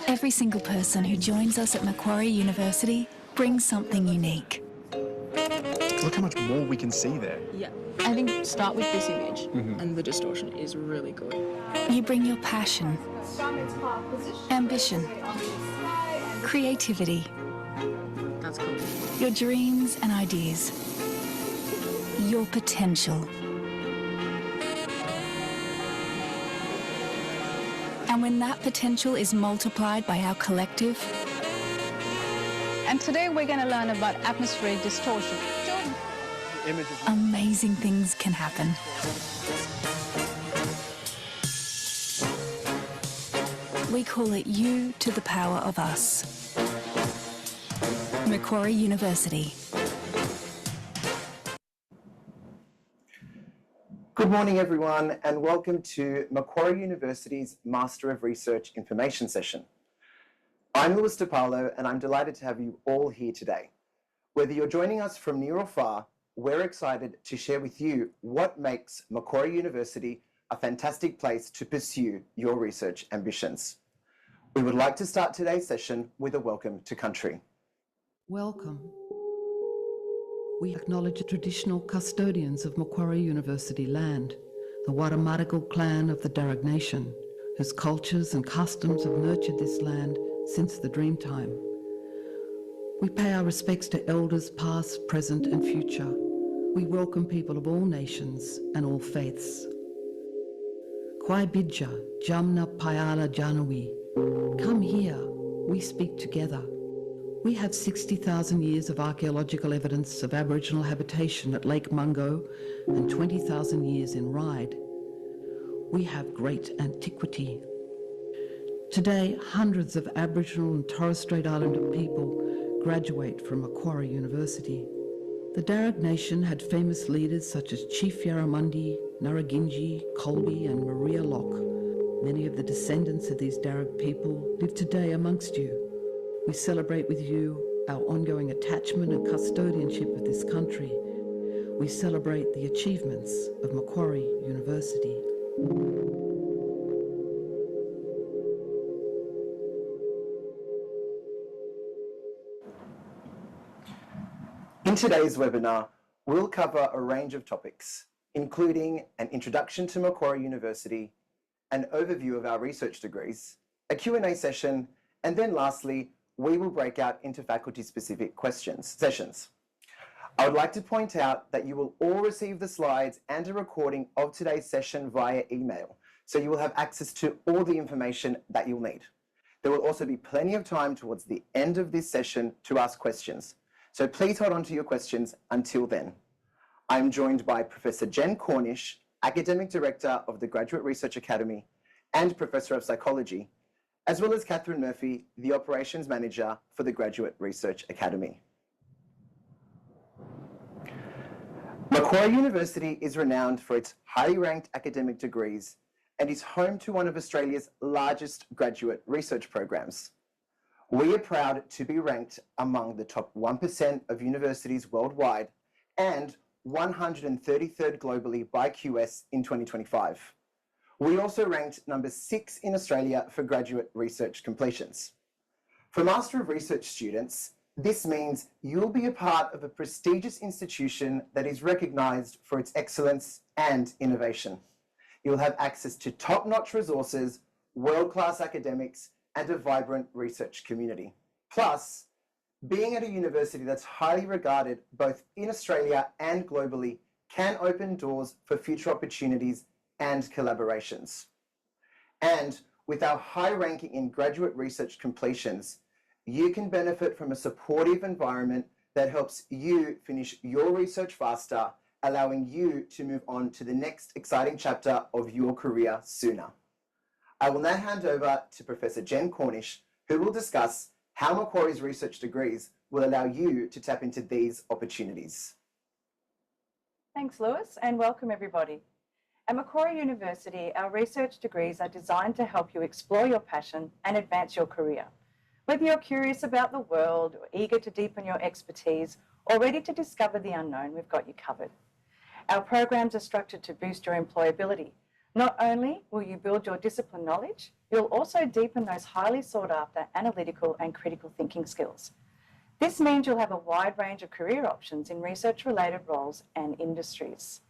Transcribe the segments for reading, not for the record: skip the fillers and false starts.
Every single person who joins us at Macquarie University brings something unique. Look how much more we can see there. Yeah, I think start with this image, and the distortion is really good. You bring your passion, ambition, creativity, That's cool. your dreams and ideas, your potential. And when that potential is multiplied by our collective, and today we're going to learn about atmospheric distortion. amazing things can happen. We call it U to the power of us. Macquarie University. Good morning, everyone, and welcome to Macquarie University's Master of Research Information session. I'm Louis DePaulo, and I'm delighted to have you all here today. Whether you're joining us from near or far, we're excited to share with you what makes Macquarie University a fantastic place to pursue your research ambitions. We would like to start today's session with a welcome to country. Welcome. We acknowledge the traditional custodians of Macquarie University land, the Warramargal clan of the Darug Nation, whose cultures and customs have nurtured this land since the Dreamtime. We pay our respects to elders past, present and future. We welcome people of all nations and all faiths. Kwai Bidja, Jamna Payala Janawi. Come here, we speak together. We have 60,000 years of archaeological evidence of Aboriginal habitation at Lake Mungo and 20,000 years in Ryde. We have great antiquity. Today, hundreds of Aboriginal and Torres Strait Islander people graduate from Macquarie University. The Darug Nation had famous leaders such as Chief Yarramundi, Narragindji, Colby and Maria Locke. Many of the descendants of these Darug people live today amongst you. We celebrate with you our ongoing attachment and custodianship of this country. We celebrate the achievements of Macquarie University. In today's webinar, we'll cover a range of topics, including an introduction to Macquarie University, an overview of our research degrees, a Q&A session, and then lastly, we will break out into faculty-specific sessions. I would like to point out that you will all receive the slides and a recording of today's session via email, so you will have access to all the information that you'll need. There will also be plenty of time towards the end of this session to ask questions, so please hold on to your questions until then. I'm joined by Professor Jen Cornish, Academic Director of the Graduate Research Academy and Professor of Psychology, as well as Catherine Murphy, the Operations Manager for the Graduate Research Academy. Macquarie University is renowned for its highly ranked academic degrees and is home to one of Australia's largest graduate research programs. We are proud to be ranked among the top 1% of universities worldwide and 133rd globally by QS in 2025. We also ranked number 6 in Australia for graduate research completions. For Master of Research students, this means you'll be a part of a prestigious institution that is recognised for its excellence and innovation. You'll have access to top-notch resources, world-class academics, and a vibrant research community. Plus, being at a university that's highly regarded both in Australia and globally can open doors for future opportunities and collaborations. And with our high ranking in graduate research completions, you can benefit from a supportive environment that helps you finish your research faster, allowing you to move on to the next exciting chapter of your career sooner. I will now hand over to Professor Jen Cornish, who will discuss how Macquarie's research degrees will allow you to tap into these opportunities. Thanks, Lewis, and welcome everybody. At Macquarie University, our research degrees are designed to help you explore your passion and advance your career. Whether you're curious about the world, or eager to deepen your expertise, or ready to discover the unknown, we've got you covered. Our programs are structured to boost your employability, Not only will you build your discipline knowledge, you'll also deepen those highly sought after analytical and critical thinking skills. This means you'll have a wide range of career options in research-related roles and industries.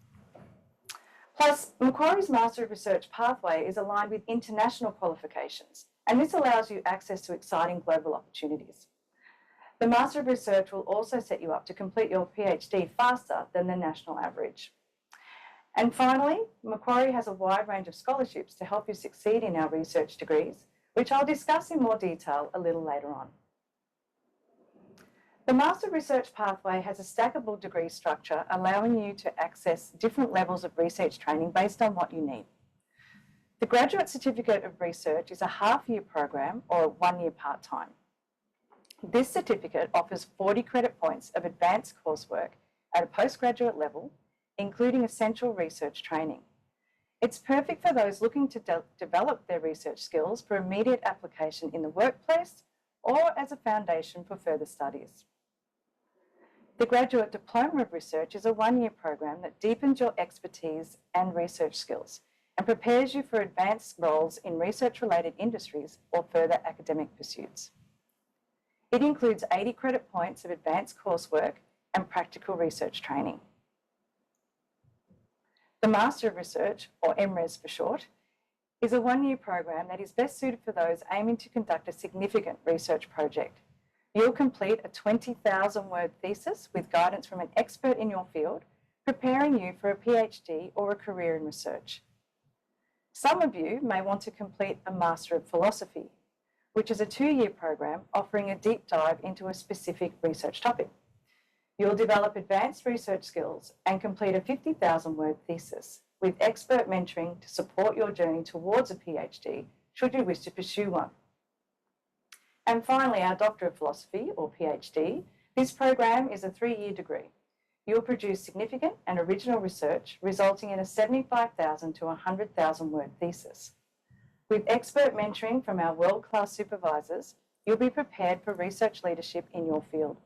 Plus, Macquarie's Master of Research pathway is aligned with international qualifications, and this allows you access to exciting global opportunities. The Master of Research will also set you up to complete your PhD faster than the national average. And finally, Macquarie has a wide range of scholarships to help you succeed in our research degrees, which I'll discuss in more detail a little later on. The Master of Research pathway has a stackable degree structure, allowing you to access different levels of research training based on what you need. The Graduate Certificate of Research is a half-year program or a one-year part-time. This certificate offers 40 credit points of advanced coursework at a postgraduate level, including essential research training. It's perfect for those looking to develop their research skills for immediate application in the workplace or as a foundation for further studies. The Graduate Diploma of Research is a one-year program that deepens your expertise and research skills and prepares you for advanced roles in research-related industries or further academic pursuits. It includes 80 credit points of advanced coursework and practical research training. The Master of Research, or MRes for short, is a one-year program that is best suited for those aiming to conduct a significant research project. You'll complete a 20,000-word thesis with guidance from an expert in your field, preparing you for a PhD or a career in research. Some of you may want to complete a Master of Philosophy, which is a 2-year program offering a deep dive into a specific research topic. You'll develop advanced research skills and complete a 50,000-word thesis with expert mentoring to support your journey towards a PhD, should you wish to pursue one. And finally, our Doctor of Philosophy, or PhD. This program is a 3-year degree. You'll produce significant and original research, resulting in a 75,000 to 100,000-word thesis. With expert mentoring from our world-class supervisors, you'll be prepared for research leadership in your field.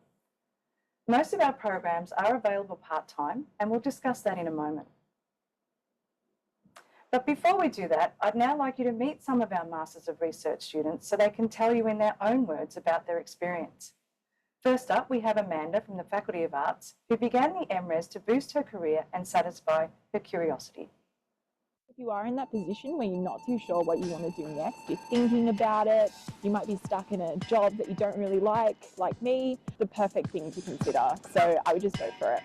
Most of our programs are available part-time, and we'll discuss that in a moment. But before we do that, I'd now like you to meet some of our Masters of Research students so they can tell you in their own words about their experience. First up, we have Amanda from the Faculty of Arts, who began the MRes to boost her career and satisfy her curiosity. If you are in that position where you're not too sure what you want to do next, you're thinking about it, you might be stuck in a job that you don't really like me, the perfect thing to consider. So I would just go for it.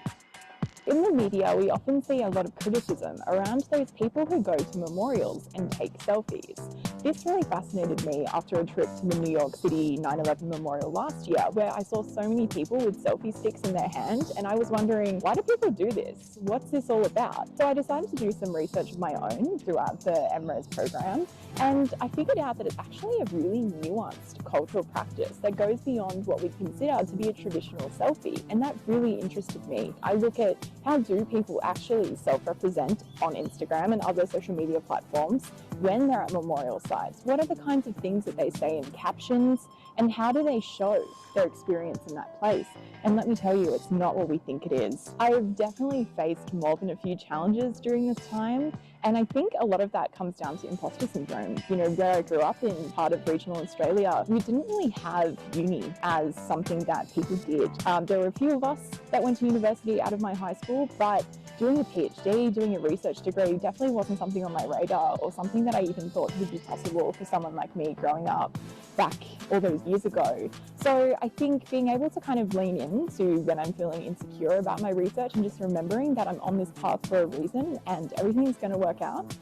In the media, we often see a lot of criticism around those people who go to memorials and take selfies. This really fascinated me after a trip to the New York City 9/11 memorial last year, where I saw so many people with selfie sticks in their hand, and I was wondering, why do people do this? What's this all about? So I decided to do some research of my own throughout the MRes program, and I figured out that it's actually a really nuanced cultural practice that goes beyond what we'd consider to be a traditional selfie, and that really interested me. I look at how do people actually self-represent on Instagram and other social media platforms when they're at memorial sites? What are the kinds of things that they say in captions, and how do they show their experience in that place? And let me tell you, it's not what we think it is. I've definitely faced more than a few challenges during this time, and I think a lot of that comes down to imposter syndrome. You know, where I grew up in part of regional Australia, we didn't really have uni as something that people did. There were a few of us that went to university out of my high school, but doing a PhD, doing a research degree definitely wasn't something on my radar or something that I even thought would be possible for someone like me growing up back all those years ago. So I think being able to kind of lean into when I'm feeling insecure about my research and just remembering that I'm on this path for a reason and everything's going to work out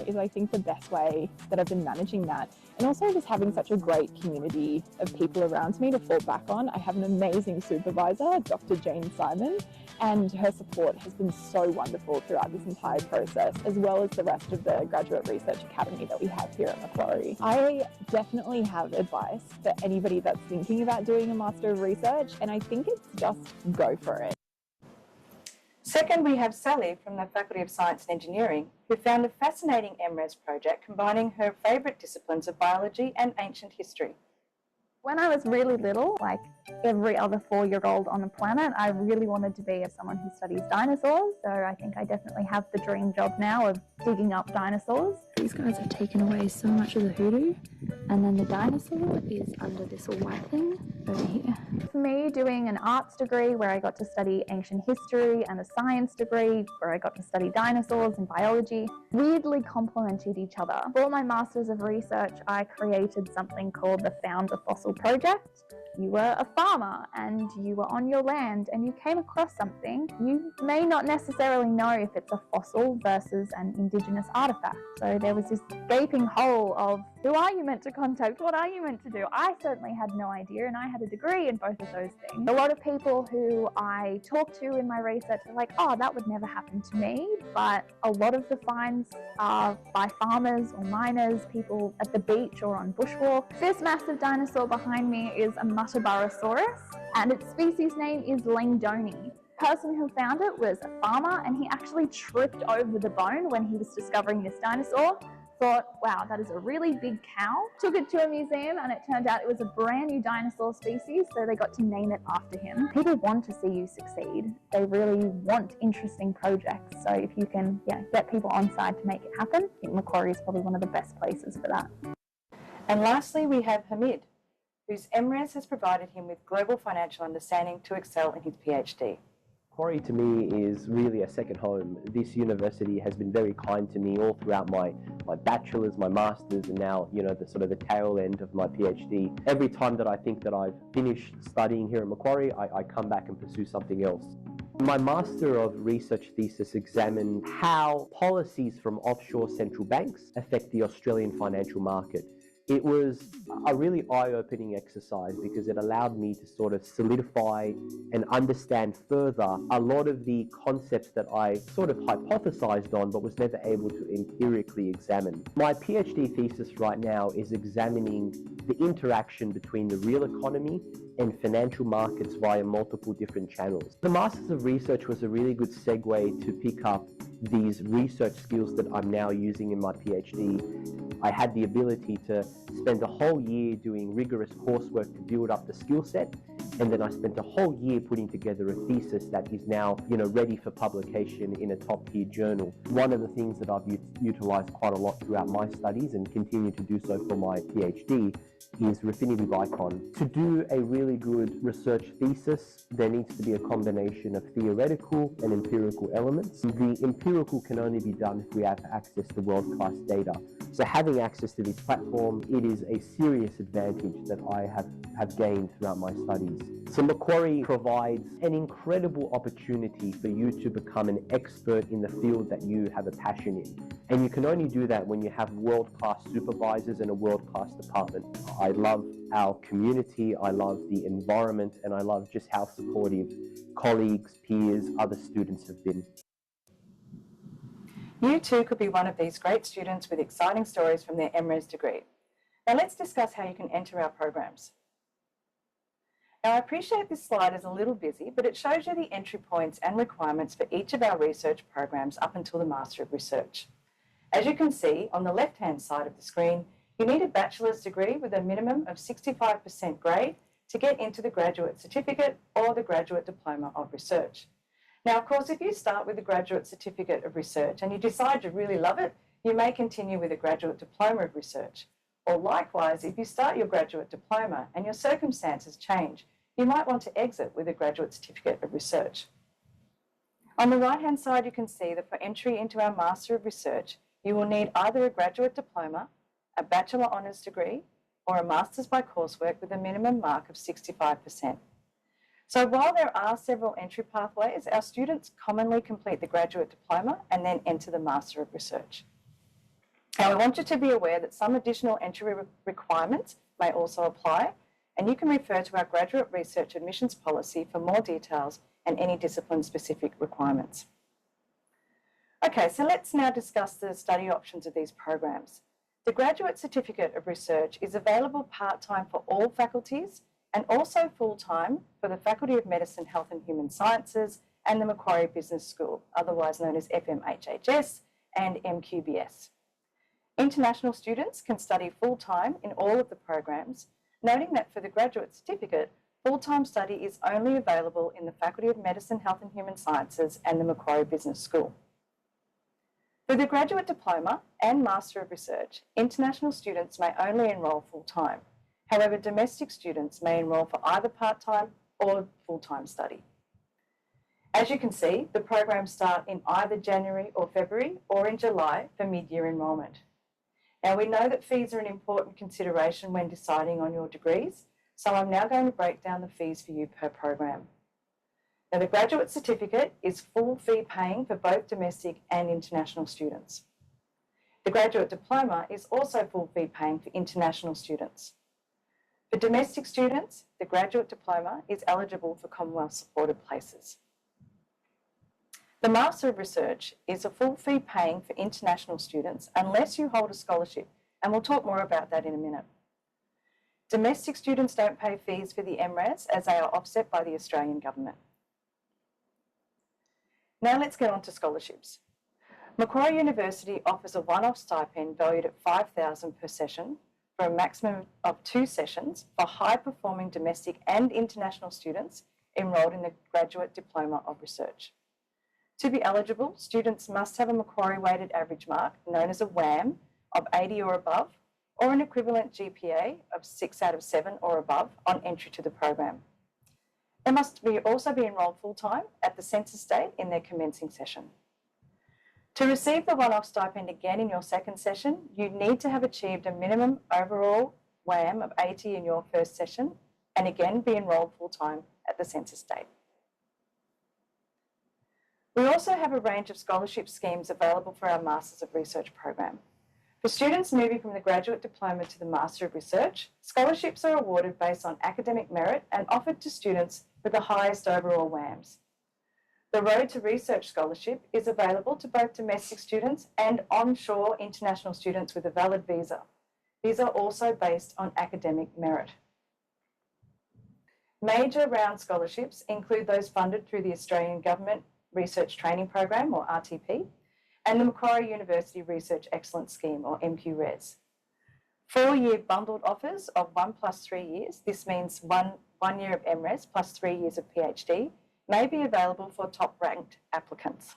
is, I think, the best way that I've been managing that. And also just having such a great community of people around me to fall back on. I have an amazing supervisor, Dr. Jane Simon, and her support has been so wonderful throughout this entire process, as well as the rest of the Graduate Research Academy that we have here at Macquarie. I definitely have advice for anybody that's thinking about doing a Master of Research, and I think it's just go for it. Second, we have Sally from the Faculty of Science and Engineering, who found a fascinating MRes project combining her favourite disciplines of biology and ancient history. When I was really little, like every other 4-year-old on the planet, I really wanted to be someone who studies dinosaurs. So I think I definitely have the dream job now of digging up dinosaurs. These guys have taken away so much of the hoodoo, and then the dinosaur is under this white thing over here. For me, doing an arts degree where I got to study ancient history and a science degree where I got to study dinosaurs and biology weirdly complemented each other. For my Masters of Research, I created something called the Found a Fossil Project. You were a farmer and you were on your land and you came across something. You may not necessarily know if it's a fossil versus an indigenous artifact. So there was this gaping hole of who are you meant to contact? What are you meant to do? I certainly had no idea, and I had a degree in both of those things. A lot of people who I talk to in my research are like, oh, that would never happen to me. But a lot of the finds are by farmers or miners, people at the beach or on bushwalk. This massive dinosaur behind me is a Muttaburrasaurus, and its species name is Langdoni. The person who found it was a farmer, and he actually tripped over the bone when he was discovering this dinosaur. Thought, wow, that is a really big cow. Took it to a museum and it turned out it was a brand new dinosaur species, so they got to name it after him. People want to see you succeed. They really want interesting projects. So if you can get people on side to make it happen, I think Macquarie is probably one of the best places for that. And lastly, we have Hamid, whose MRes has provided him with global financial understanding to excel in his PhD. Macquarie to me is really a second home. This university has been very kind to me all throughout my bachelor's, my master's, and now, the tail end of my PhD. Every time that I think that I've finished studying here at Macquarie, I come back and pursue something else. My Master of Research thesis examined how policies from offshore central banks affect the Australian financial market. It was a really eye-opening exercise because it allowed me to sort of solidify and understand further a lot of the concepts that I sort of hypothesized on but was never able to empirically examine. My PhD thesis right now is examining the interaction between the real economy and financial markets via multiple different channels. The Masters of Research was a really good segue to pick up these research skills that I'm now using in my PhD. I had the ability to spend a whole year doing rigorous coursework to build up the skill set, and then I spent a whole year putting together a thesis that is now, ready for publication in a top-tier journal. One of the things that I've utilized quite a lot throughout my studies and continue to do so for my PhD is Refinitiv Icon. To do a really good research thesis, there needs to be a combination of theoretical and empirical elements. The empirical can only be done if we have access to world-class data. So having access to this platform, it is a serious advantage that I have gained throughout my studies. So Macquarie provides an incredible opportunity for you to become an expert in the field that you have a passion in. And you can only do that when you have world-class supervisors and a world-class department. I love our community, I love the environment, and I love just how supportive colleagues, peers, other students have been. You too could be one of these great students with exciting stories from their MRes degree. Now let's discuss how you can enter our programs. Now I appreciate this slide is a little busy, but it shows you the entry points and requirements for each of our research programs up until the Master of Research. As you can see on the left-hand side of the screen, you need a bachelor's degree with a minimum of 65% grade to get into the Graduate Certificate or the Graduate Diploma of Research. Now, of course, if you start with the Graduate Certificate of Research and you decide you really love it, you may continue with a Graduate Diploma of Research. Or likewise, if you start your Graduate Diploma and your circumstances change, you might want to exit with a Graduate Certificate of Research. On the right-hand side, you can see that for entry into our Master of Research, you will need either a Graduate Diploma, a Bachelor Honours degree, or a Master's by coursework with a minimum mark of 65%. So while there are several entry pathways, our students commonly complete the Graduate Diploma and then enter the Master of Research. Now, I want you to be aware that some additional entry requirements may also apply, and you can refer to our Graduate Research Admissions Policy for more details and any discipline-specific requirements. Okay, so let's now discuss the study options of these programs. The Graduate Certificate of Research is available part-time for all faculties and also full-time for the Faculty of Medicine, Health and Human Sciences and the Macquarie Business School, otherwise known as FMHHS and MQBS. International students can study full-time in all of the programs, noting that for the graduate certificate, full-time study is only available in the Faculty of Medicine, Health and Human Sciences and the Macquarie Business School. For the Graduate Diploma and Master of Research, international students may only enrol full-time. However, domestic students may enrol for either part-time or full-time study. As you can see, the programs start in either January or February or in July for mid-year enrolment. Now, we know that fees are an important consideration when deciding on your degrees, so I'm now going to break down the fees for you per program. Now, the graduate certificate is full fee paying for both domestic and international students. The graduate diploma is also full fee paying for international students. For domestic students, the graduate diploma is eligible for Commonwealth supported places. The Master of Research is a full fee paying for international students unless you hold a scholarship, and we'll talk more about that in a minute. Domestic students don't pay fees for the MRes as they are offset by the Australian government. Now let's get on to scholarships. Macquarie University offers a one-off stipend valued at $5,000 per session for a maximum of 2 sessions for high-performing domestic and international students enrolled in the Graduate Diploma of Research. To be eligible, students must have a Macquarie weighted average mark, known as a WAM, of 80 or above, or an equivalent GPA of 6 out of 7 or above on entry to the program. They must also be enrolled full-time at the census date in their commencing session. To receive the one-off stipend again in your second session, you need to have achieved a minimum overall WAM of 80 in your first session and again be enrolled full-time at the census date. We also have a range of scholarship schemes available for our Masters of Research program. For students moving from the Graduate Diploma to the Master of Research, scholarships are awarded based on academic merit and offered to students with the highest overall WAMs. The Road to Research Scholarship is available to both domestic students and onshore international students with a valid visa. These are also based on academic merit. Major round scholarships include those funded through the Australian Government Research Training Program, or RTP, and the Macquarie University Research Excellence Scheme, or MRes. 4-year bundled offers of 1 + 3 years, this means one year of MRes plus 3 years of PhD, may be available for top-ranked applicants.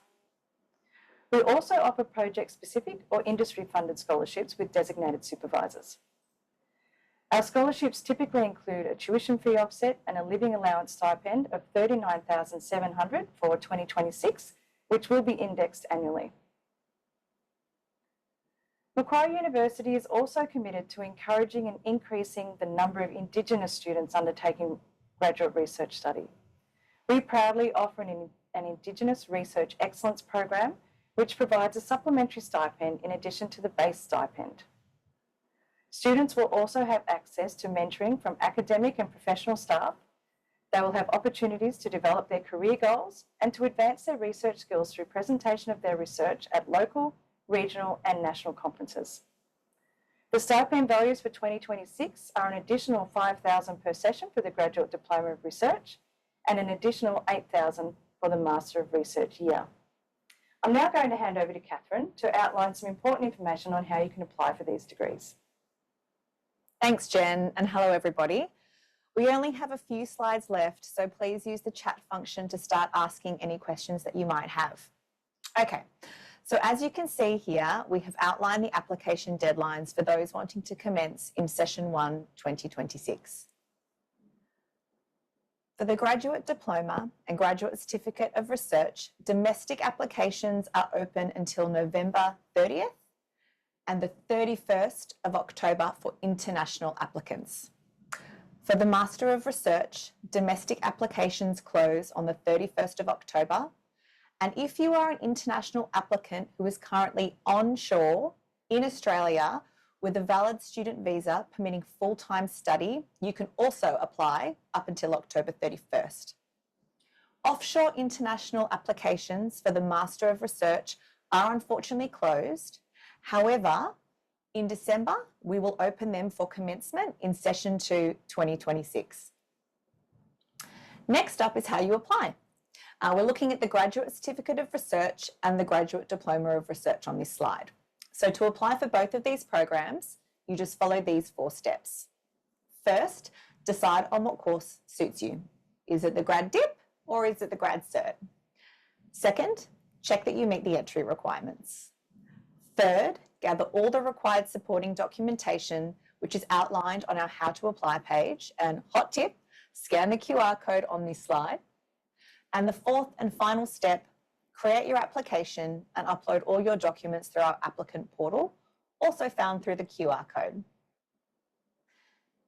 We also offer project-specific or industry-funded scholarships with designated supervisors. Our scholarships typically include a tuition fee offset and a living allowance stipend of $39,700 for 2026, which will be indexed annually. Macquarie University is also committed to encouraging and increasing the number of Indigenous students undertaking graduate research study. We proudly offer an Indigenous Research Excellence program, which provides a supplementary stipend in addition to the base stipend. Students will also have access to mentoring from academic and professional staff. They will have opportunities to develop their career goals and to advance their research skills through presentation of their research at local, regional and national conferences. The stipend values for 2026 are an additional $5,000 per session for the Graduate Diploma of Research and an additional $8,000 for the Master of Research year. I'm now going to hand over to Catherine to outline some important information on how you can apply for these degrees. Thanks, Jen, and hello, everybody. We only have a few slides left, so please use the chat function to start asking any questions that you might have. Okay, so as you can see here, we have outlined the application deadlines for those wanting to commence in Session 1, 2026. For the Graduate Diploma and Graduate Certificate of Research, domestic applications are open until November 30th and the 31st of October for international applicants. For the Master of Research, domestic applications close on the 31st of October, and if you are an international applicant who is currently onshore in Australia with a valid student visa permitting full-time study, you can also apply up until October 31st. Offshore international applications for the Master of Research are unfortunately closed. However, in December, we will open them for commencement in Session 2, 2026. Next up is how you apply. We're looking at the Graduate Certificate of Research and the Graduate Diploma of Research on this slide. So to apply for both of these programs, you just follow these 4 steps. First, decide on what course suits you. Is it the Grad Dip or is it the Grad Cert? Second, check that you meet the entry requirements. Third, gather all the required supporting documentation, which is outlined on our How to Apply page. And hot tip, scan the QR code on this slide. And the fourth and final step, create your application and upload all your documents through our applicant portal, also found through the QR code.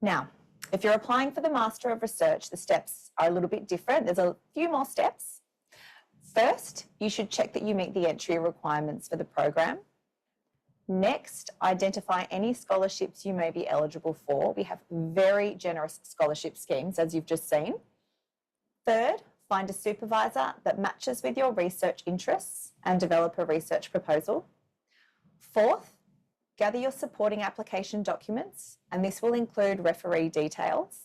Now, if you're applying for the Master of Research, the steps are a little bit different. There's a few more steps. First, you should check that you meet the entry requirements for the program. Next, identify any scholarships you may be eligible for. We have very generous scholarship schemes, as you've just seen. Third, find a supervisor that matches with your research interests and develop a research proposal. Fourth, gather your supporting application documents, and this will include referee details.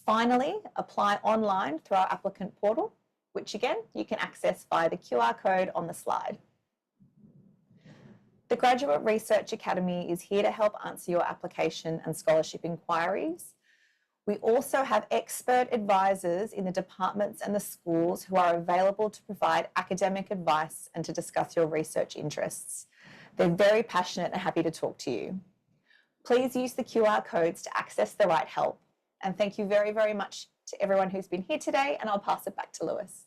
Finally, apply online through our applicant portal, which again, you can access via the QR code on the slide. The Graduate Research Academy is here to help answer your application and scholarship inquiries. We also have expert advisors in the departments and the schools who are available to provide academic advice and to discuss your research interests. They're very passionate and happy to talk to you. Please use the QR codes to access the right help. And thank you very, very much to everyone who's been here today, and I'll pass it back to Lewis.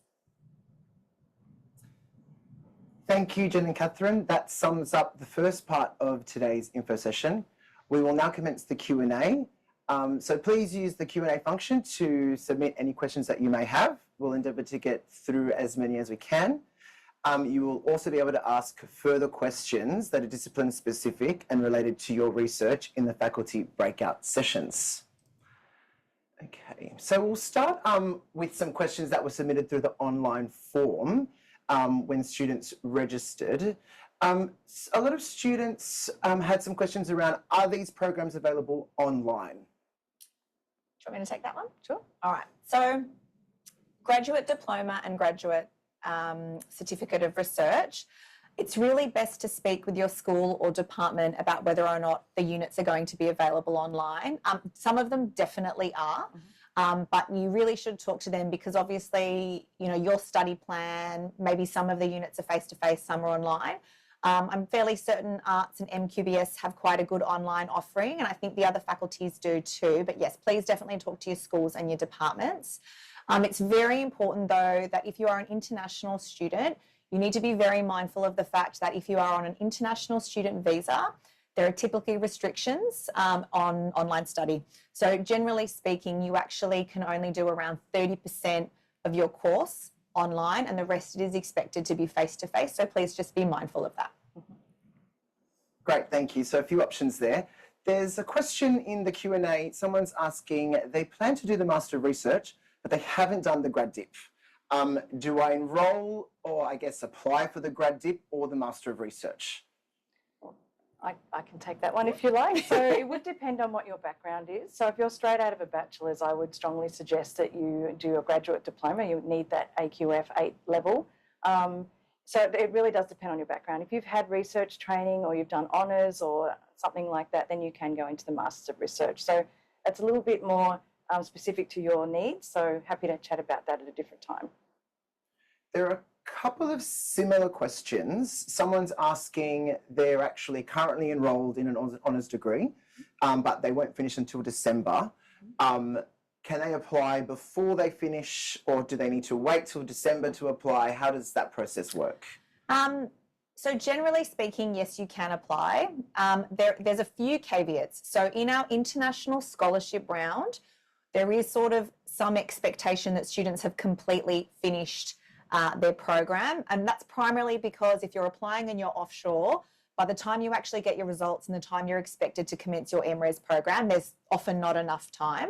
Thank you, Jen and Catherine. That sums up the first part of today's info session. We will now commence the Q&A. So please use the Q&A function to submit any questions that you may have. We'll endeavour to get through as many as we can. You will also be able to ask further questions that are discipline specific and related to your research in the faculty breakout sessions. Okay, so we'll start with some questions that were submitted through the online form when students registered. A lot of students had some questions around, are these programs available online? Do you want me to take that one? Sure. All right. So Graduate Diploma and Graduate Certificate of Research, it's really best to speak with your school or department about whether or not the units are going to be available online. Some of them definitely are, but you really should talk to them because obviously, you know, your study plan, maybe some of the units are face-to-face, some are online. I'm fairly certain Arts and MQBS have quite a good online offering, and I think the other faculties do too. But yes, please definitely talk to your schools and your departments. It's very important though that if you are an international student, you need to be very mindful of the fact that if you are on an international student visa, there are typically restrictions on online study. So generally speaking, you actually can only do around 30% of your course online and the rest is expected to be face-to-face. So please just be mindful of that. Great, thank you. So a few options there. There's a question in the Q&A. Someone's asking, they plan to do the Master of Research, but they haven't done the Grad Dip. Do I enrol or I guess apply for the Grad Dip or the Master of Research? I can take that one if you like. So it would depend on what your background is. So if you're straight out of a bachelor's, I would strongly suggest that you do a graduate diploma. You need that AQF 8 level. So it really does depend on your background. If you've had research training or you've done honours or something like that, then you can go into the Masters of Research. So it's a little bit more specific to your needs. So happy to chat about that at a different time. There are a couple of similar questions. Someone's asking they're actually currently enrolled in an honours degree, but they won't finish until December. Can they apply before they finish or do they need to wait till December to apply? How does that process work? So generally speaking, yes, you can apply. There's a few caveats. So in our international scholarship round, there is sort of some expectation that students have completely finished their program. And that's primarily because if you're applying and you're offshore, by the time you actually get your results and the time you're expected to commence your MRes program, there's often not enough time.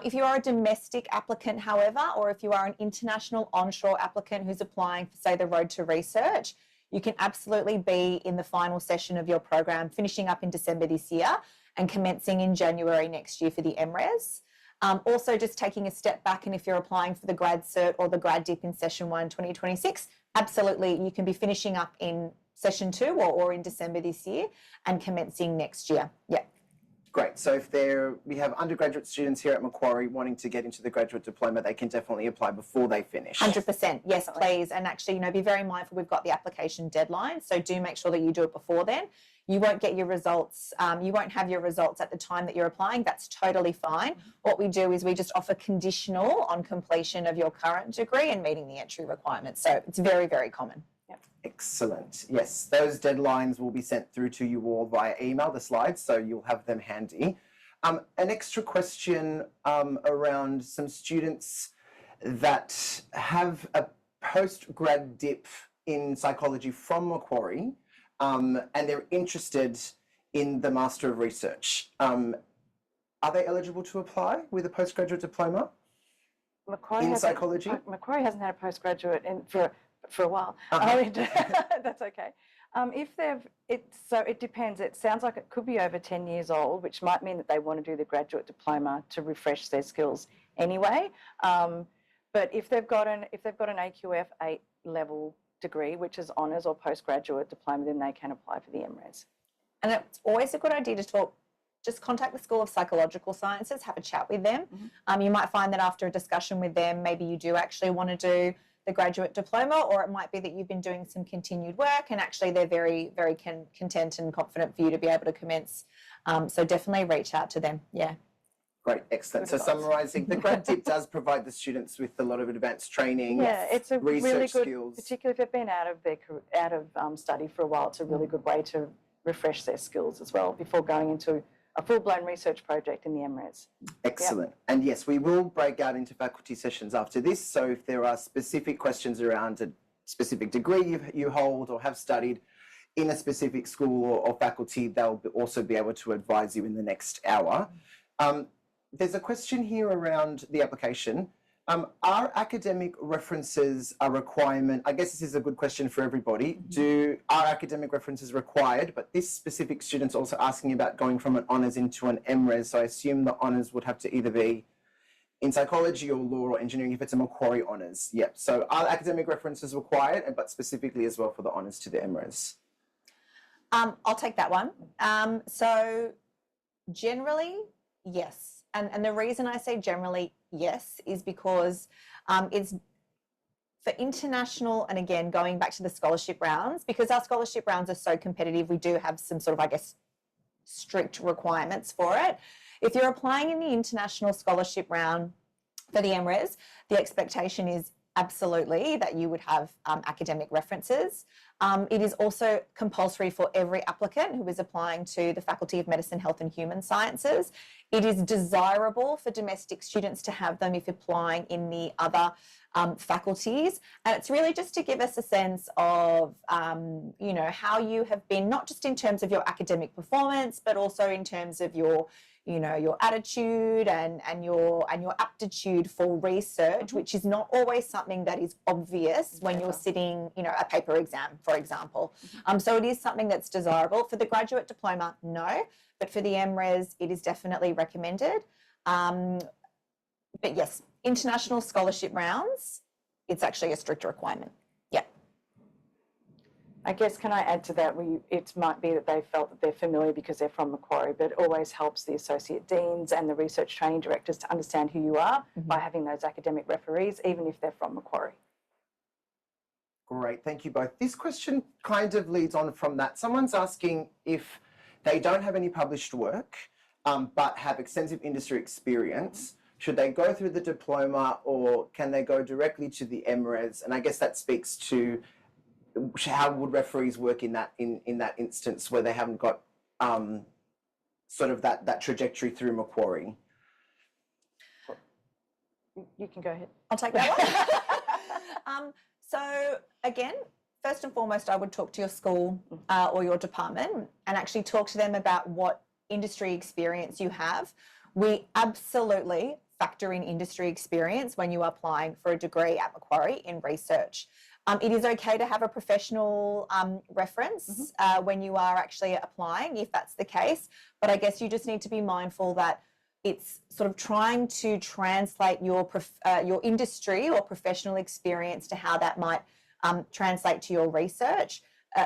If you are a domestic applicant, however, or if you are an international onshore applicant who's applying for, say, the Road to Research, you can absolutely be in the final session of your program, finishing up in December this year and commencing in January next year for the MRes. Also, just taking a step back, and if you're applying for the Grad Cert or the Grad Dip in Session 1, 2026, absolutely, you can be finishing up in Session 2 or in December this year and commencing next year. Yeah. Great. So if we have undergraduate students here at Macquarie wanting to get into the graduate diploma, they can definitely apply before they finish. 100%. Yes, please. And actually, be very mindful. We've got the application deadline, so do make sure that you do it before then. You won't get your results. You won't have your results at the time that you're applying. That's totally fine. What we do is we just offer conditional on completion of your current degree and meeting the entry requirements. So it's very, very common. Excellent. Yes, those deadlines will be sent through to you all via email, the slides, so you'll have them handy. An extra question around some students that have a post-grad dip in psychology from Macquarie, and they're interested in the Master of Research. Are they eligible to apply with a postgraduate diploma in psychology? Macquarie hasn't had a postgraduate for a while. That's okay. It depends. It sounds like it could be over 10 years old, which might mean that they want to do the graduate diploma to refresh their skills anyway. But if they've got an AQF 8 level degree, which is honours or postgraduate diploma, then they can apply for the MRes. And it's always a good idea to talk. Just contact the School of Psychological Sciences, have a chat with them. You might find that after a discussion with them, maybe you do actually want to do the graduate diploma, or it might be that you've been doing some continued work and actually they're very, very content and confident for you to be able to commence. So definitely reach out to them. Yeah. Great, excellent. So summarising, the grad dip does provide the students with a lot of advanced training, it's a research really good, skills. particularly if they've been out of study for a while. It's a really good way to refresh their skills as well before going into a full-blown research project in the MRes. Excellent. Yep. And yes, we will break out into faculty sessions after this. So if there are specific questions around a specific degree you hold or have studied in a specific school or faculty, they'll also be able to advise you in the next hour. There's a question here around the application. Are academic references a requirement? I guess this is a good question for everybody. Are academic references required? But this specific student's also asking about going from an honours into an MRes. So I assume the honours would have to either be in psychology or law or engineering if it's a Macquarie honours. Yep. So are academic references required, but specifically as well for the honours to the MRes? I'll take that one. So generally, yes. And the reason I say generally yes is because it's for international, and again, going back to the scholarship rounds, because our scholarship rounds are so competitive, we do have some sort of, I guess, strict requirements for it. If you're applying in the international scholarship round for the MRes, the expectation is absolutely that you would have academic references. It is also compulsory for every applicant who is applying to the Faculty of Medicine, Health and Human Sciences. It is desirable for domestic students to have them if applying in the other faculties. And it's really just to give us a sense of, how you have been, not just in terms of your academic performance, but also in terms of your attitude and your aptitude for research, which is not always something that is obvious when you're sitting, a paper exam, for example. So it is something that's desirable. For the graduate diploma, no, but for the MRes, it is definitely recommended. But yes, international scholarship rounds, it's actually a strict requirement. Yeah. I guess, can I add to that? It might be that they felt that they're familiar because they're from Macquarie, but it always helps the associate deans and the research training directors to understand who you are by having those academic referees, even if they're from Macquarie. Great, thank you both. This question kind of leads on from that. Someone's asking if they don't have any published work, but have extensive industry experience, should they go through the diploma or can they go directly to the MRes? And I guess that speaks to how would referees work in that instance where they haven't got sort of that trajectory through Macquarie? You can go ahead. I'll take that one. So again, first and foremost, I would talk to your school or your department and actually talk to them about what industry experience you have. We absolutely factor in industry experience when you are applying for a degree at Macquarie in research. It is okay to have a professional reference when you are actually applying, if that's the case. But I guess you just need to be mindful that it's sort of trying to translate your industry or professional experience to how that might translate to your research.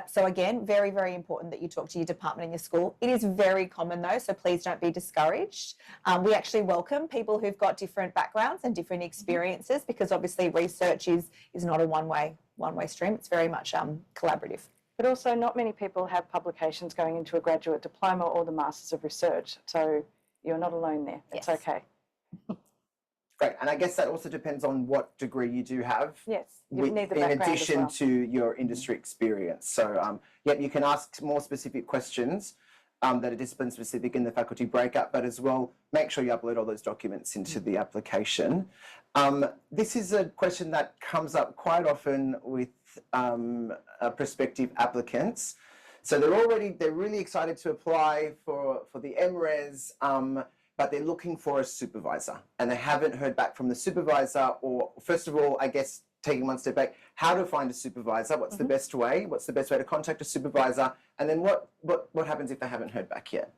So again, very, very important that you talk to your department and your school. It is very common though, so please don't be discouraged. We actually welcome people who've got different backgrounds and different experiences, because obviously research is not a one-way stream. It's very much collaborative. But also not many people have publications going into a graduate diploma or the Masters of Research. So you're not alone there. It's okay. Great, and I guess that also depends on what degree you do have. Yes, you need the background in addition as well. to your industry experience. So, you can ask more specific questions that are discipline specific in the faculty breakout, but as well, make sure you upload all those documents into the application. This is a question that comes up quite often with prospective applicants. So they're really excited to apply for the MRes, but they're looking for a supervisor and they haven't heard back from the supervisor, or first of all, I guess, taking one step back, how to find a supervisor, what's the best way, to contact a supervisor, and then what happens if they haven't heard back yet?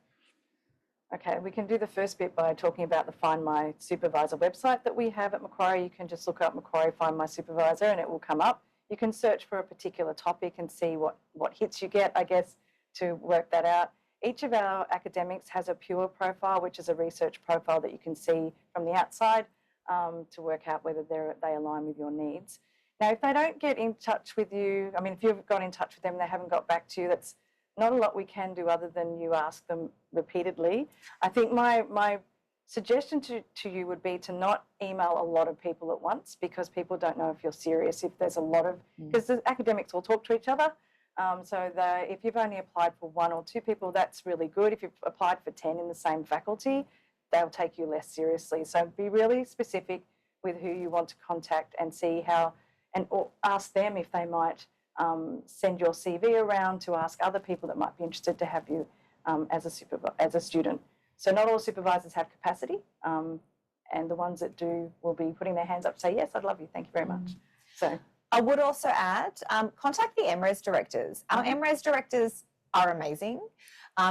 Okay, we can do the first bit by talking about the Find My Supervisor website that we have at Macquarie. You can just look up Macquarie Find My Supervisor and it will come up. You can search for a particular topic and see what hits you get, I guess, to work that out. Each of our academics has a pure profile, which is a research profile that you can see from the outside to work out whether they align with your needs. Now, if they don't get in touch with you, I mean, if you've got in touch with them and they haven't got back to you, that's not a lot we can do other than you ask them repeatedly. I think my suggestion to you would be to not email a lot of people at once, because people don't know if you're serious, if there's a lot of, because the academics will talk to each other. So if you've only applied for 1 or 2 people, that's really good. If you've applied for 10 in the same faculty, they'll take you less seriously. So be really specific with who you want to contact and see how, or ask them if they might send your CV around to ask other people that might be interested to have you as a student. So not all supervisors have capacity, and the ones that do will be putting their hands up to say, yes, I'd love you, thank you very much. So I would also add, contact the MRes directors. Our MRes directors are amazing.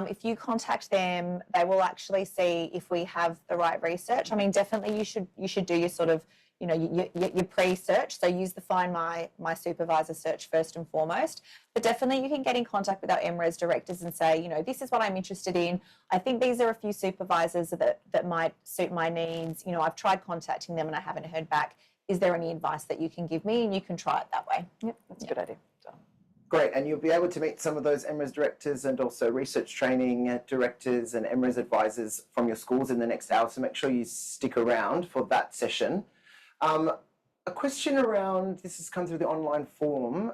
If you contact them, they will actually see if we have the right research. I mean, definitely you should do your sort of, your pre-search. So use the Find My Supervisor search first and foremost. But definitely you can get in contact with our MRes directors and say, this is what I'm interested in. I think these are a few supervisors that might suit my needs. I've tried contacting them and I haven't heard back. Is there any advice that you can give me? And you can try it that way. Yep, that's a good idea. Great, and you'll be able to meet some of those MRes directors and also research training directors and MRes advisors from your schools in the next hour, so make sure you stick around for that session. A question around, this has come through the online form,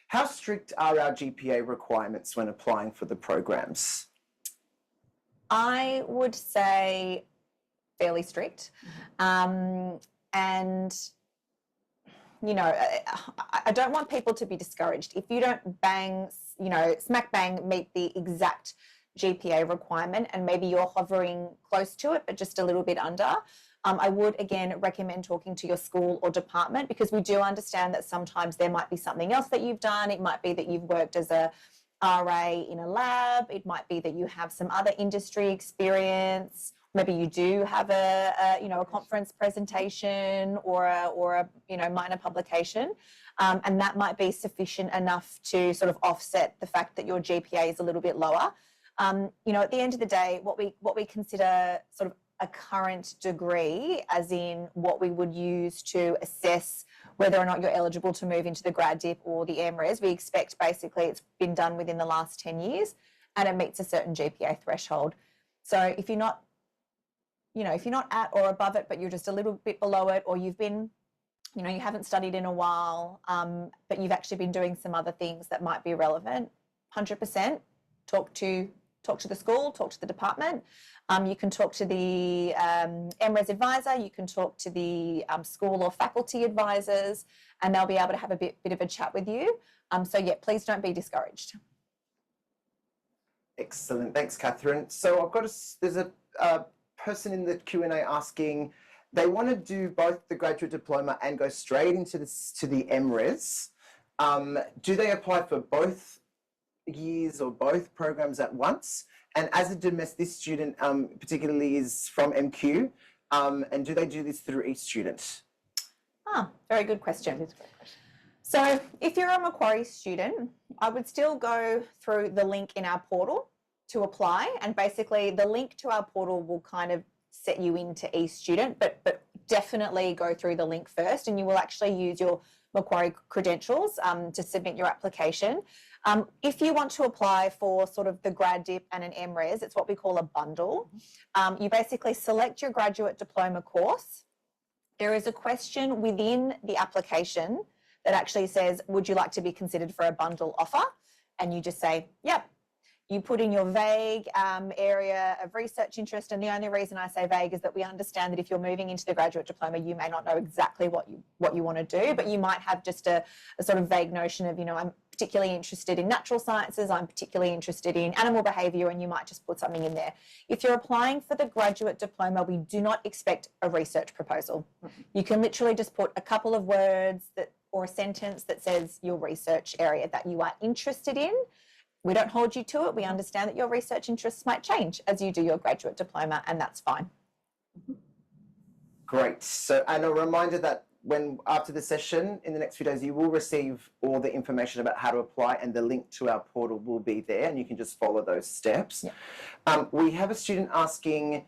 how strict are our GPA requirements when applying for the programs? I would say fairly strict. And I don't want people to be discouraged. If you don't smack bang meet the exact GPA requirement and maybe you're hovering close to it but just a little bit under, I would again recommend talking to your school or department, because we do understand that sometimes there might be something else that you've done. It might be that you've worked as a RA in a lab. It might be that you have some other industry experience. Maybe you do have a conference presentation or a minor publication, and that might be sufficient enough to sort of offset the fact that your GPA is a little bit lower. At the end of the day, what we consider sort of a current degree, as in what we would use to assess whether or not you're eligible to move into the grad dip or the MRes, we expect basically it's been done within the last 10 years and it meets a certain GPA threshold. So if you're not at or above it, but you're just a little bit below it, or you've been, you haven't studied in a while, but you've actually been doing some other things that might be relevant, 100%, talk to the school, talk to the department. You can talk to the MRes advisor, you can talk to the school or faculty advisors, and they'll be able to have a bit of a chat with you. So yeah, please don't be discouraged. Excellent, thanks, Catherine. So there's a person in the Q&A asking, they want to do both the graduate diploma and go straight into the MRes. Do they apply for both years or both programs at once? And as a domestic student, particularly is from MQ, and do they do this through each student? Very good question. So if you're a Macquarie student, I would still go through the link in our portal to apply, and basically the link to our portal will kind of set you into eStudent, but definitely go through the link first, and you will actually use your Macquarie credentials to submit your application. If you want to apply for sort of the Grad Dip and an MRes, it's what we call a bundle. You basically select your graduate diploma course. There is a question within the application that actually says, would you like to be considered for a bundle offer? And you just say, yep. You put in your vague area of research interest, and the only reason I say vague is that we understand that if you're moving into the graduate diploma, you may not know exactly what you want to do, but you might have just a sort of vague notion of, you know, I'm particularly interested in natural sciences, I'm particularly interested in animal behaviour, and you might just put something in there. If you're applying for the graduate diploma, we do not expect a research proposal. You can literally just put a couple of words or a sentence that says your research area that you are interested in. We don't hold you to it. We understand that your research interests might change as you do your graduate diploma, and that's fine. Great. So, and a reminder that after the session, in the next few days, you will receive all the information about how to apply, and the link to our portal will be there, and you can just follow those steps. Yeah. We have a student asking,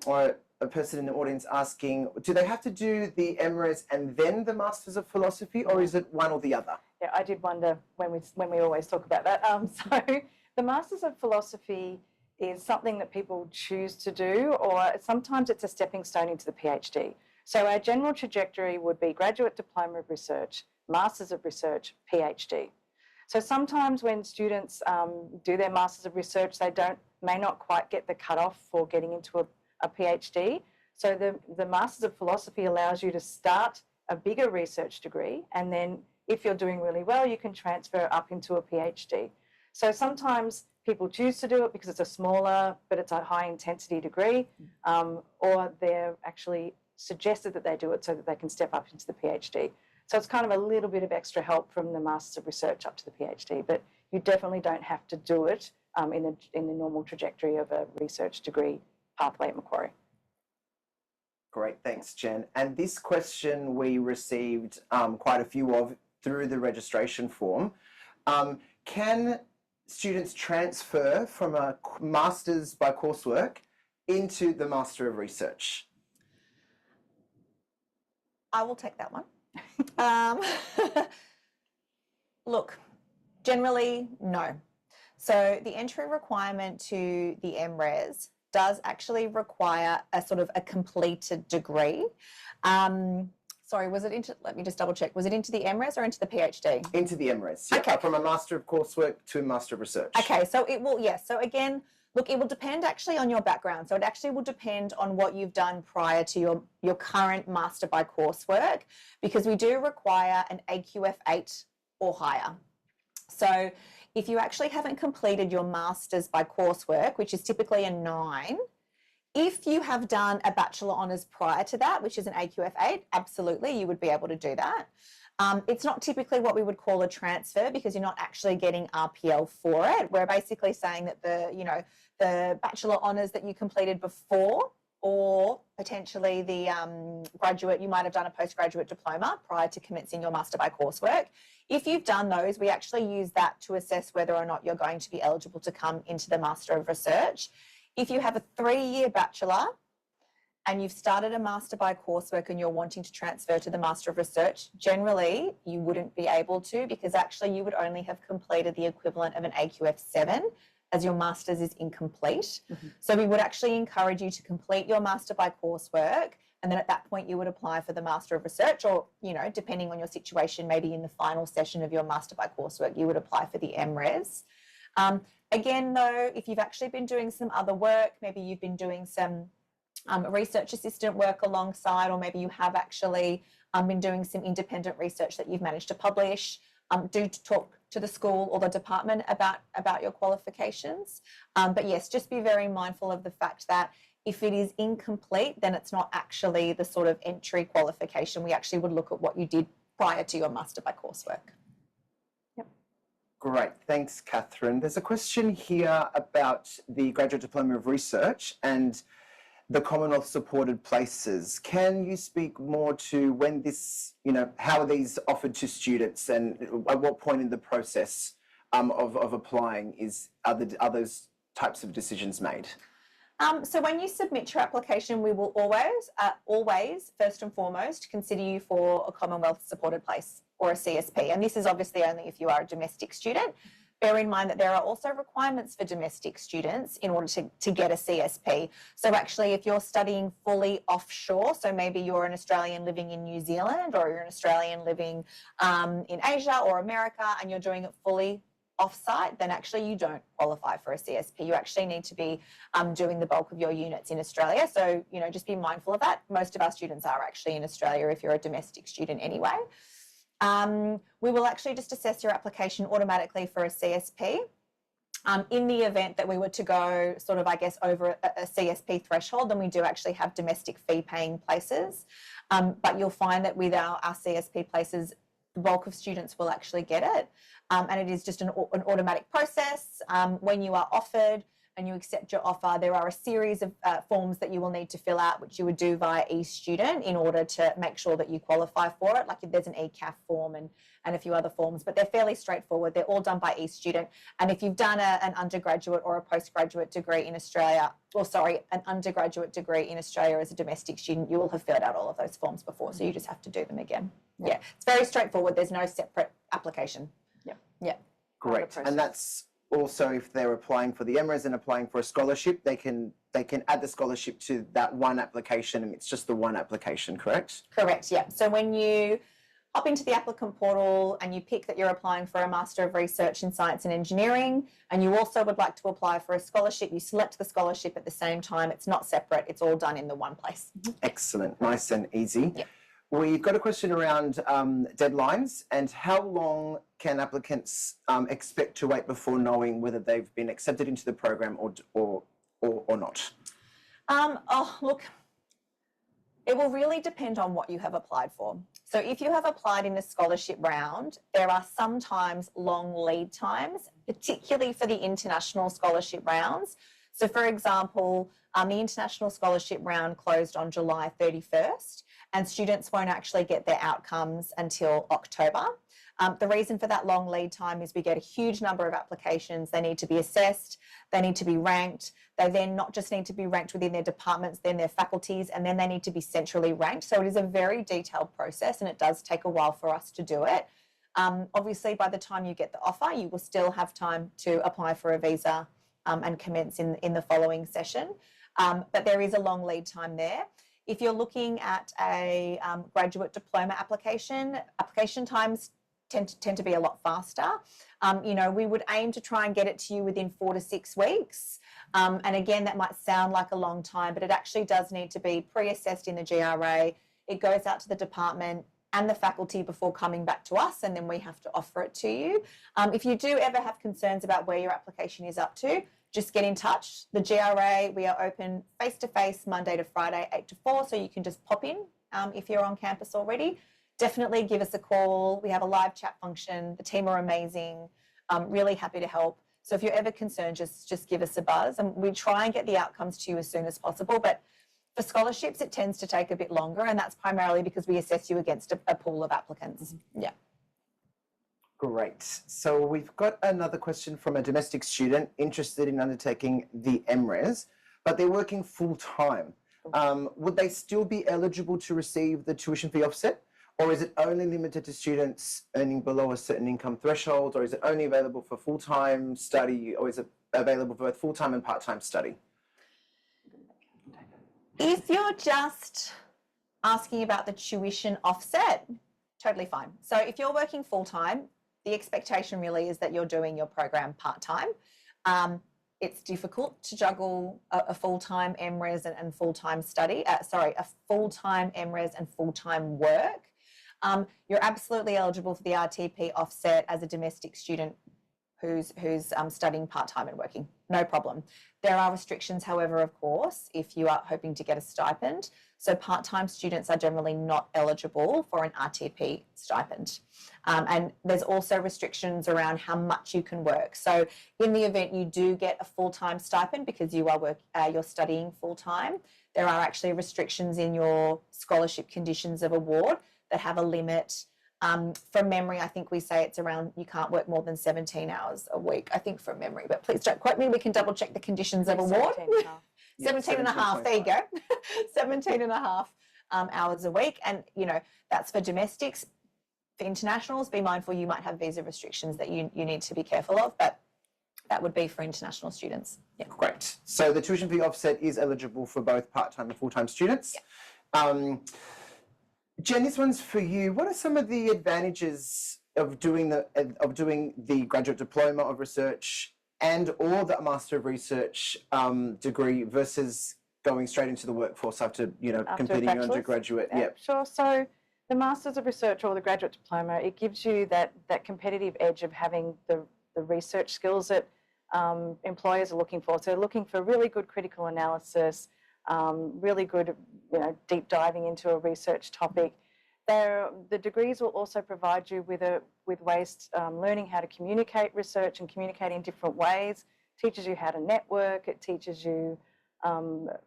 or a person in the audience asking, do they have to do the MRes and then the Masters of Philosophy, or is it one or the other? Yeah, I did wonder when we always talk about that. So the Masters of Philosophy is something that people choose to do, or sometimes it's a stepping stone into the PhD. So our general trajectory would be Graduate Diploma of Research, Masters of Research, PhD. So sometimes when students do their Masters of Research, they may not quite get the cutoff for getting into a PhD. So the Masters of Philosophy allows you to start a bigger research degree, and then if you're doing really well, you can transfer up into a PhD. So sometimes people choose to do it because it's a smaller, but it's a high intensity degree, or they're actually suggested that they do it so that they can step up into the PhD. So it's kind of a little bit of extra help from the Masters of Research up to the PhD, but you definitely don't have to do it in the normal trajectory of a research degree pathway at Macquarie. Great, thanks, Jen. And this question we received quite a few of through the registration form. Can students transfer from a Master's by coursework into the Master of Research? I will take that one. Look, generally, no. So the entry requirement to the MRes does actually require a sort of a completed degree. Sorry, was it into, let me just double check, was it into the MRes or into the PhD? Into the MRes, yeah. Okay. From a Master of Coursework to a Master of Research. Okay, so it will, yes. So again, look, it will depend actually on your background. So it actually will depend on what you've done prior to your current Master by Coursework, because we do require an AQF 8 or higher. So if you actually haven't completed your Masters by Coursework, which is typically a 9, if you have done a Bachelor Honours prior to that, which is an AQF 8, absolutely, you would be able to do that. It's not typically what we would call a transfer, because you're not actually getting RPL for it. We're basically saying that the Bachelor Honours that you completed before, or potentially the graduate, you might have done a postgraduate diploma prior to commencing your Master by Coursework. If you've done those, we actually use that to assess whether or not you're going to be eligible to come into the Master of Research. If you have a 3-year Bachelor and you've started a Master by Coursework and you're wanting to transfer to the Master of Research, generally you wouldn't be able to, because actually you would only have completed the equivalent of an AQF 7, as your Masters is incomplete. So we would actually encourage you to complete your Master by Coursework, and then at that point you would apply for the Master of Research, or, you know, depending on your situation, maybe in the final session of your Master by Coursework, you would apply for the MRes. Again, though, if you've actually been doing some other work, maybe you've been doing some research assistant work alongside, or maybe you have actually been doing some independent research that you've managed to publish, do talk to the school or the department about your qualifications. But yes, just be very mindful of the fact that if it is incomplete, then it's not actually the sort of entry qualification. We actually would look at what you did prior to your Master by Coursework. Great, thanks, Catherine. There's a question here about the Graduate Diploma of Research, and the Commonwealth supported places. Can you speak more to when this, how are these offered to students and at what point in the process of applying are those types of decisions made? So when you submit your application, we will always, first and foremost, consider you for a Commonwealth supported place or a CSP. And this is obviously only if you are a domestic student. Bear in mind that there are also requirements for domestic students in order to get a CSP. So actually, if you're studying fully offshore, so maybe you're an Australian living in New Zealand or you're an Australian living in Asia or America and you're doing it fully off-site, then actually you don't qualify for a CSP. You actually need to be doing the bulk of your units in Australia. So, just be mindful of that. Most of our students are actually in Australia if you're a domestic student anyway. We will actually just assess your application automatically for a CSP. In the event that we were to go sort of, over a CSP threshold, then we do actually have domestic fee paying places. But you'll find that with our CSP places, the bulk of students will actually get it. And it is just an automatic process. When you are offered and you accept your offer, there are a series of forms that you will need to fill out, which you would do via eStudent in order to make sure that you qualify for it. Like if there's an ECAF form and a few other forms, but they're fairly straightforward. They're all done by eStudent. And if you've done an undergraduate or a postgraduate degree in Australia, an undergraduate degree in Australia as a domestic student, you will have filled out all of those forms before. So you just have to do them again. Yeah, it's very straightforward. There's no separate application. Yeah. Great. And that's also if they're applying for the MRes and applying for a scholarship, they can add the scholarship to that one application and it's just the one application, correct? Correct, yeah. So when you hop into the applicant portal and you pick that you're applying for a Master of Research in Science and Engineering and you also would like to apply for a scholarship, you select the scholarship at the same time. It's not separate. It's all done in the one place. Excellent. Nice and easy. Yeah. We've got a question around deadlines and how long can applicants expect to wait before knowing whether they've been accepted into the program or not? Look, it will really depend on what you have applied for. So if you have applied in a scholarship round, there are sometimes long lead times, particularly for the international scholarship rounds. So for example, the international scholarship round closed on July 31st. And students won't actually get their outcomes until October. The reason for that long lead time is we get a huge number of applications. They need to be assessed, they need to be ranked. They then not just need to be ranked within their departments, then their faculties, and then they need to be centrally ranked. So it is a very detailed process and it does take a while for us to do it. Obviously, by the time you get the offer, you will still have time to apply for a visa and commence in the following session. But there is a long lead time there. If you're looking at a graduate diploma application times tend to be a lot faster. We would aim to try and get it to you within 4 to 6 weeks. And again, that might sound like a long time, but it actually does need to be pre-assessed in the GRA. It goes out to the department and the faculty before coming back to us, and then we have to offer it to you. If you do ever have concerns about where your application is up to, just get in touch. The GRA, we are open face-to-face Monday to Friday, 8 to 4, so you can just pop in if you're on campus already. Definitely give us a call. We have a live chat function. The team are amazing, really happy to help. So if you're ever concerned, just give us a buzz. And we try and get the outcomes to you as soon as possible. But for scholarships, it tends to take a bit longer, and that's primarily because we assess you against a pool of applicants. Yeah. Great. So we've got another question from a domestic student interested in undertaking the MRes, but they're working full-time. Would they still be eligible to receive the tuition fee offset? Or is it only limited to students earning below a certain income threshold? Or is it only available for full-time study? Or is it available for both full-time and part-time study? If you're just asking about the tuition offset, totally fine. So if you're working full-time, the expectation really is that you're doing your program part-time. It's difficult to juggle a full-time MRes and full-time study, a full-time MRes and full-time work. You're absolutely eligible for the RTP offset as a domestic student who's studying part-time and working, no problem. There are restrictions, however, of course, if you are hoping to get a stipend. So part-time students are generally not eligible for an RTP stipend. And there's also restrictions around how much you can work. So in the event you do get a full-time stipend because you're studying full-time, there are actually restrictions in your scholarship conditions of award that have a limit. From memory, I think we say it's around, you can't work more than 17 hours a week, I think from memory, but please don't quote me, we can double check the conditions of award. 17 and a half, there you go. 17 and a half hours a week. And, you know, that's for domestics. For internationals, be mindful you might have visa restrictions that you need to be careful of, but that would be for international students. Yeah. Great. So the tuition fee offset is eligible for both part-time and full-time students. Yeah. Jen, this one's for you. What are some of the advantages of doing the Graduate Diploma of Research and or the Master of Research degree versus going straight into the workforce after completing your undergraduate? Yeah, sure. So the Masters of Research or the Graduate Diploma, it gives you that competitive edge of having the research skills that employers are looking for. So they're looking for really good critical analysis, really good, deep diving into a research topic. The degrees will also provide you with ways, learning how to communicate research and communicate in different ways. Teaches you how to network. It teaches you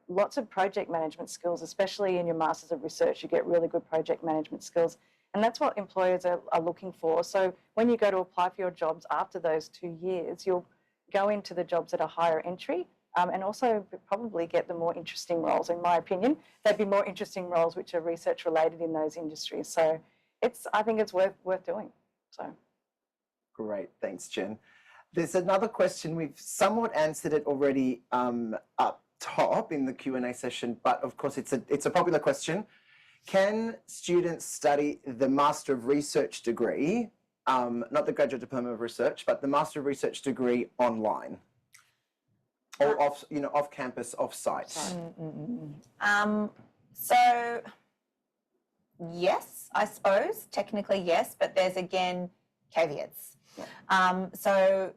lots of project management skills, especially in your Masters of Research. You get really good project management skills. And that's what employers are looking for. So when you go to apply for your jobs after those 2 years, you'll go into the jobs at a higher entry. And also probably get the more interesting roles, in my opinion. There'd be more interesting roles which are research related in those industries. So I think it's worth doing. So great, thanks, Jen. There's another question. We've somewhat answered it already up top in the Q&A session, but of course it's a popular question. Can students study the Master of Research degree, not the Graduate Diploma of Research, but the Master of Research degree online? Or off campus, off site. So yes, I suppose technically yes, but there's again caveats. Yeah. So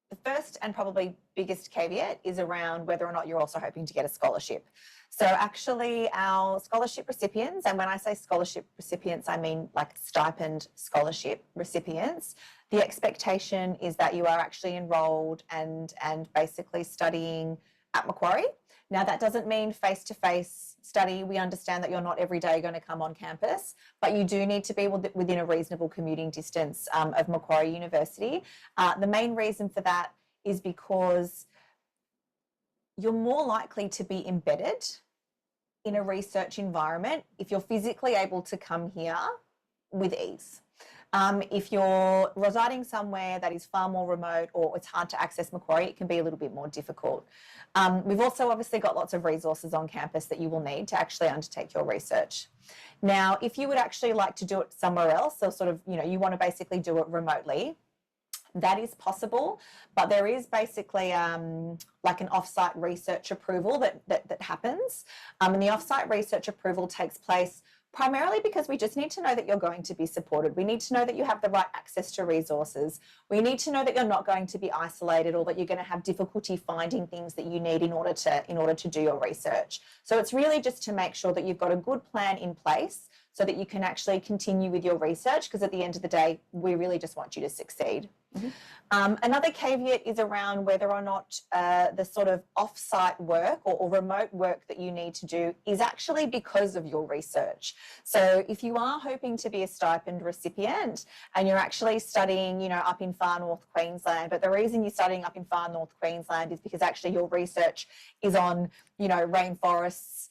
the first and probably biggest caveat is around whether or not you're also hoping to get a scholarship. So actually our scholarship recipients, and when I say scholarship recipients, I mean like stipend scholarship recipients, the expectation is that you are actually enrolled and basically studying at Macquarie. Now that doesn't mean face-to-face study. We understand that you're not every day going to come on campus, but you do need to be within a reasonable commuting distance of Macquarie University. The main reason for that is because you're more likely to be embedded in a research environment if you're physically able to come here with ease. If you're residing somewhere that is far more remote or it's hard to access Macquarie, it can be a little bit more difficult. We've also obviously got lots of resources on campus that you will need to actually undertake your research. Now, if you would actually like to do it somewhere else, or sort of, you want to basically do it remotely, that is possible, but there is basically like an offsite research approval that happens. And the offsite research approval takes place primarily because we just need to know that you're going to be supported. We need to know that you have the right access to resources. We need to know that you're not going to be isolated or that you're going to have difficulty finding things that you need in order to do your research. So it's really just to make sure that you've got a good plan in place so that you can actually continue with your research, because at the end of the day, we really just want you to succeed. Mm-hmm. Another caveat is around whether or not the sort of off-site work or remote work that you need to do is actually because of your research. So if you are hoping to be a stipend recipient and you're actually studying, up in far north Queensland, but the reason you're studying up in far north Queensland is because actually your research is on, rainforests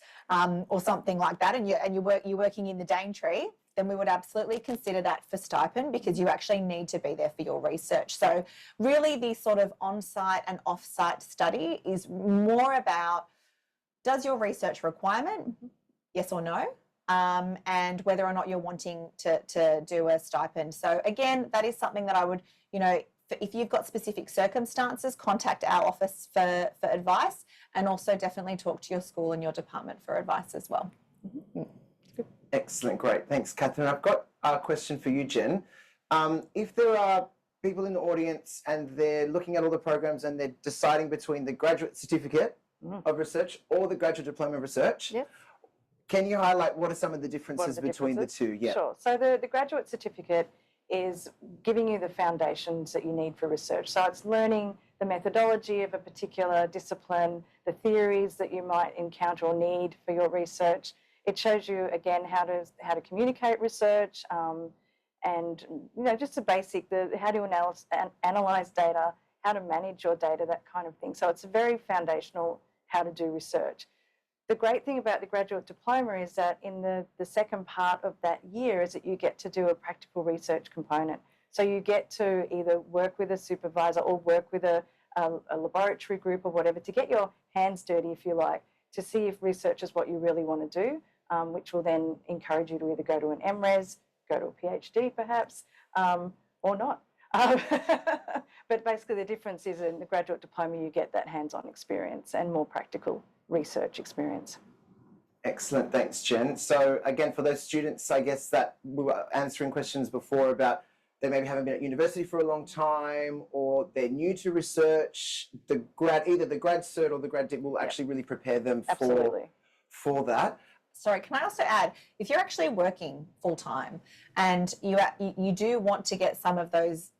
or something like that, and you're working in the Daintree, then we would absolutely consider that for stipend because you actually need to be there for your research. So really the sort of on-site and off-site study is more about, does your research requirement, yes or no, and whether or not you're wanting to do a stipend. So again, that is something that I would, if you've got specific circumstances, contact our office for advice, and also definitely talk to your school and your department for advice as well. Mm-hmm. Excellent, great. Thanks, Catherine. I've got a question for you, Jen. If there are people in the audience and they're looking at all the programs and they're deciding between the Graduate Certificate of Research or the Graduate Diploma of Research, can you highlight what are some of the differences between the two? Yeah. Sure. So the Graduate Certificate is giving you the foundations that you need for research. So it's learning the methodology of a particular discipline, the theories that you might encounter or need for your research. It shows you, again, how to communicate research, and just the basic, how to analyze data, how to manage your data, that kind of thing. So it's a very foundational how to do research. The great thing about the Graduate Diploma is that in the second part of that year is that you get to do a practical research component. So you get to either work with a supervisor or work with a laboratory group or whatever to get your hands dirty, if you like, to see if research is what you really want to do, which will then encourage you to either go to an MRes, go to a PhD perhaps, or not. But basically the difference is in the Graduate Diploma you get that hands-on experience and more practical research experience. Excellent, thanks Jen. So again, for those students, I guess that we were answering questions before about they maybe haven't been at university for a long time or they're new to research, either the grad cert or the grad dip will actually really prepare them for that. Sorry, can I also add, if you're actually working full-time and you do want to get some of those,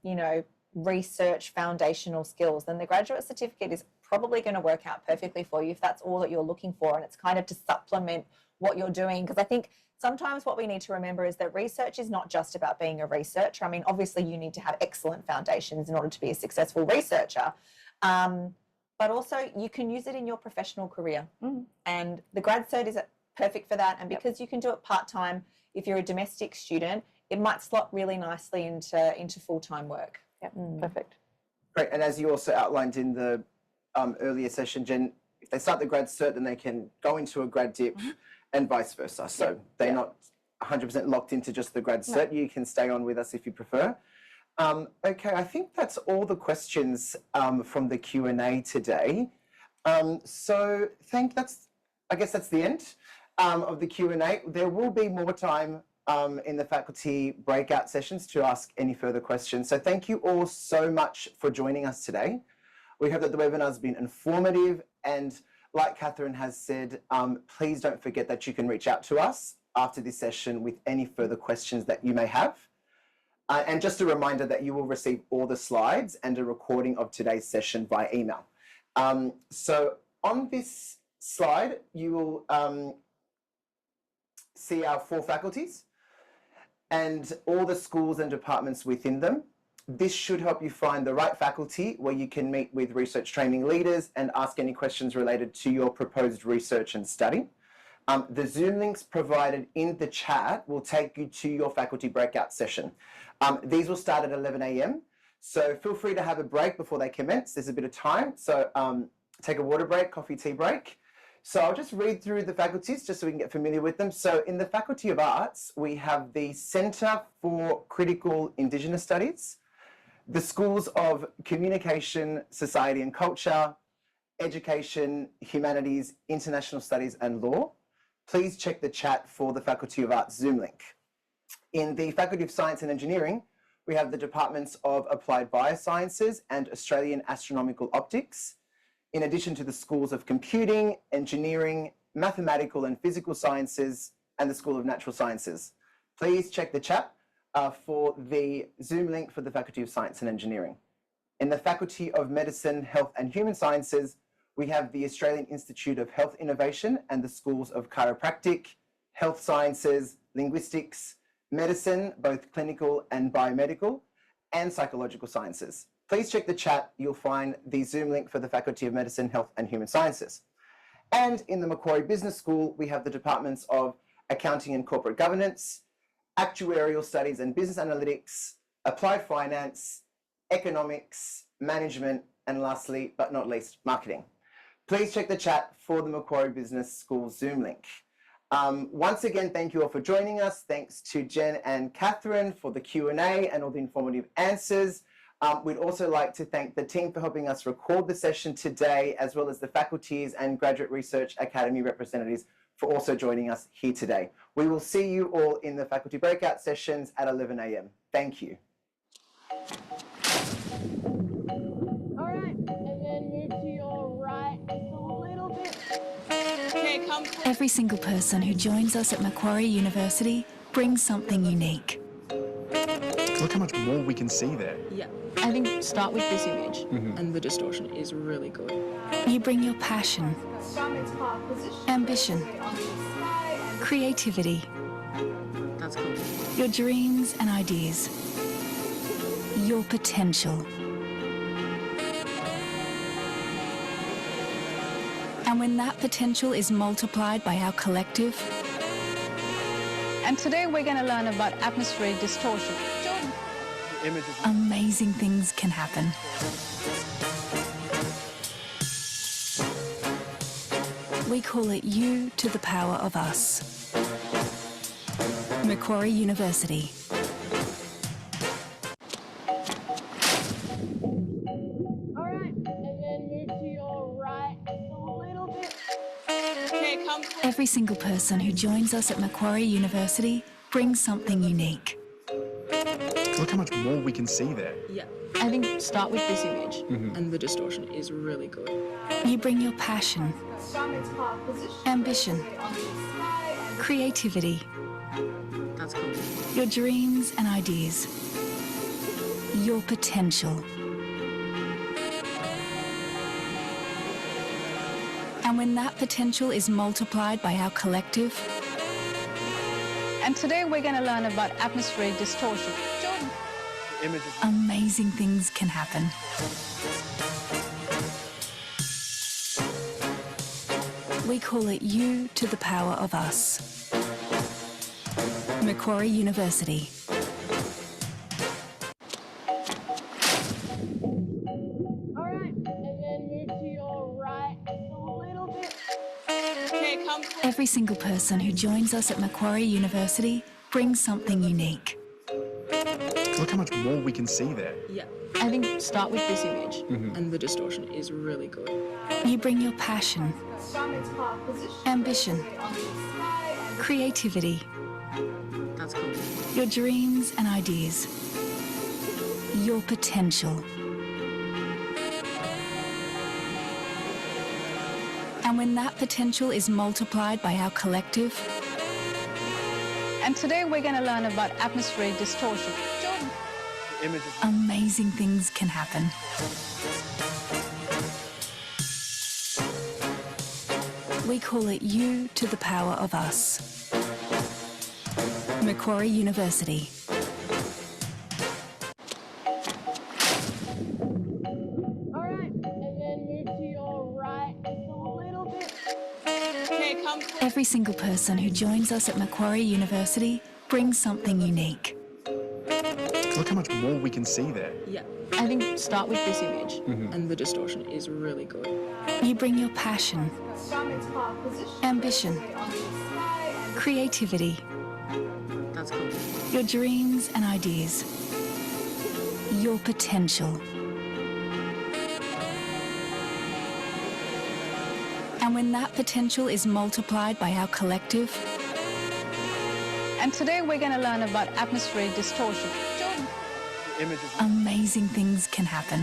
research foundational skills, then the graduate certificate is probably going to work out perfectly for you if that's all that you're looking for, and it's kind of to supplement what you're doing. Because I think sometimes what we need to remember is that research is not just about being a researcher. I mean, obviously you need to have excellent foundations in order to be a successful researcher, but also you can use it in your professional career. And the grad cert is perfect for that, and because you can do it part-time, if you're a domestic student, it might slot really nicely into full-time work. Perfect. Great, and as you also outlined in the earlier session, Jen, if they start the grad cert, then they can go into a grad dip and vice versa. So they're not 100% locked into just the grad cert. You can stay on with us if you prefer. Okay, I think that's all the questions from the Q&A today. So I guess that's the end of the Q&A. There will be more time in the faculty breakout sessions to ask any further questions. So thank you all so much for joining us today. We hope that the webinar has been informative, and like Catherine has said, please don't forget that you can reach out to us after this session with any further questions that you may have. And just a reminder that you will receive all the slides and a recording of today's session via email. So on this slide, you will see our 4 faculties and all the schools and departments within them. This should help you find the right faculty where you can meet with research training leaders and ask any questions related to your proposed research and study. The Zoom links provided in the chat will take you to your faculty breakout session. These will start at 11 a.m. So feel free to have a break before they commence. There's a bit of time. So take a water break, coffee, tea break. So I'll just read through the faculties just so we can get familiar with them. So in the Faculty of Arts, we have the Centre for Critical Indigenous Studies, the Schools of Communication, Society and Culture, Education, Humanities, International Studies and Law. Please check the chat for the Faculty of Arts Zoom link. In the Faculty of Science and Engineering, we have the Departments of Applied Biosciences and Australian Astronomical Optics, in addition to the Schools of Computing, Engineering, Mathematical and Physical Sciences, and the School of Natural Sciences. Please check the chat for the Zoom link for the Faculty of Science and Engineering. In the Faculty of Medicine, Health and Human Sciences, we have the Australian Institute of Health Innovation and the Schools of Chiropractic, Health Sciences, Linguistics, Medicine, both clinical and biomedical, and Psychological Sciences. Please check the chat. You'll find the Zoom link for the Faculty of Medicine, Health and Human Sciences. And in the Macquarie Business School, we have the Departments of Accounting and Corporate Governance, Actuarial Studies and Business Analytics, Applied Finance, Economics, Management, and lastly, but not least, Marketing. Please check the chat for the Macquarie Business School Zoom link. Once again, thank you all for joining us. Thanks to Jen and Catherine for the Q&A and all the informative answers. We'd also like to thank the team for helping us record the session today, as well as the faculties and Graduate Research Academy representatives for also joining us here today. We will see you all in the faculty breakout sessions at 11 a.m. Thank you. Every single person who joins us at Macquarie University brings something unique. Look how much more we can see there. Yeah, I think start with this image, and the distortion is really good. You bring your passion, ambition, creativity, That's cool. your dreams and ideas, your potential. And when that potential is multiplied by our collective, And today we're going to learn about atmospheric distortion. amazing things can happen. We call it U to the power of us. Macquarie University. Every single person who joins us at Macquarie University brings something unique. Look how much more we can see there. Yeah, I think start with this image, and the distortion is really good. You bring your passion, ambition, creativity, That's cool. your dreams and ideas, your potential. And when that potential is multiplied by our collective, And today we're going to learn about atmospheric distortion. amazing things can happen. We call it U to the power of us. Macquarie University. Every single person who joins us at Macquarie University brings something unique. Look how much more we can see there. Yeah, I think start with this image, and the distortion is really good. You bring your passion, ambition, creativity, That's cool. your dreams and ideas, your potential. And when that potential is multiplied by our collective, And today we're going to learn about atmospheric distortion. amazing things can happen. We call it U to the power of us. Macquarie University. Every single person who joins us at Macquarie University brings something unique. Look how much more we can see there. Yeah, I think start with this image, and the distortion is really good. You bring your passion, ambition, creativity, That's cool. your dreams and ideas, your potential. And when that potential is multiplied by our collective, And today we're going to learn about atmospheric distortion. amazing things can happen.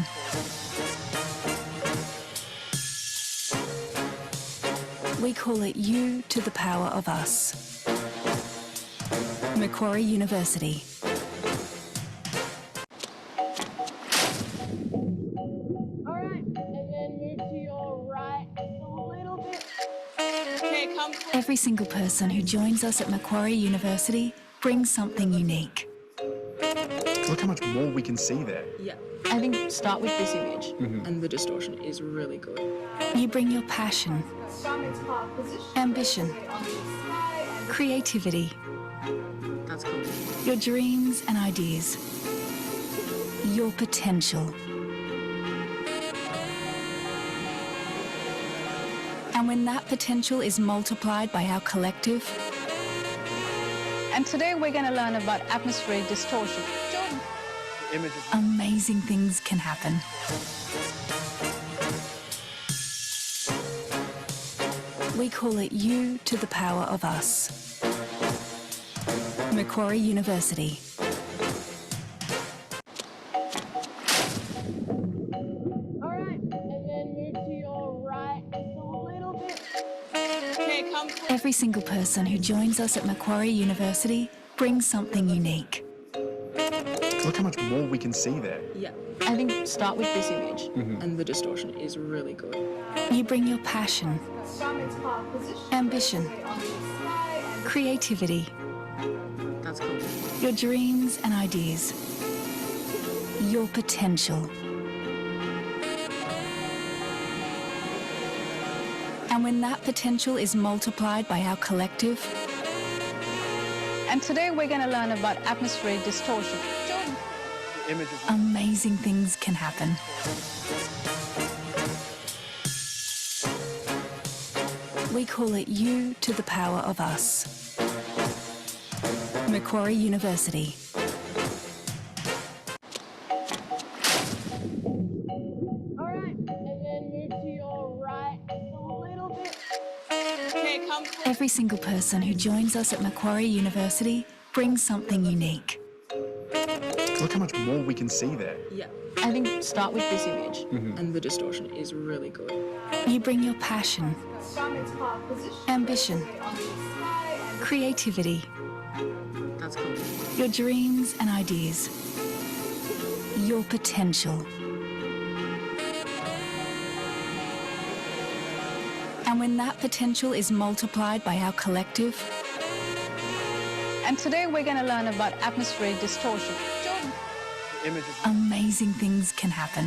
We call it U to the power of us. Macquarie University. Every single person who joins us at Macquarie University brings something unique. Look how much more we can see there. Yeah, I think start with this image, and the distortion is really good. You bring your passion, ambition, creativity, That's cool. your dreams and ideas, your potential. And when that potential is multiplied by our collective, And today we're going to learn about atmospheric distortion. amazing things can happen. We call it U to the power of us. Macquarie University. Every single person who joins us at Macquarie University brings something unique. Look how much more we can see there. Yeah. I think start with this image, and the distortion is really good. You bring your passion, ambition, creativity, That's cool. your dreams and ideas, your potential. And when that potential is multiplied by our collective, And today we're going to learn about atmospheric distortion. Jordan. amazing things can happen. We call it U to the power of us. Macquarie University. Alright, and then move to your right a little bit. Okay, come. Every single person who joins us at Macquarie University brings something unique. Look how much more we can see there. Yeah. I think start with this image, and the distortion is really good. You bring your passion, ambition, creativity, That's cool. your dreams and ideas, your potential. And when that potential is multiplied by our collective, And today we're going to learn about atmospheric distortion. Jordan. amazing things can happen.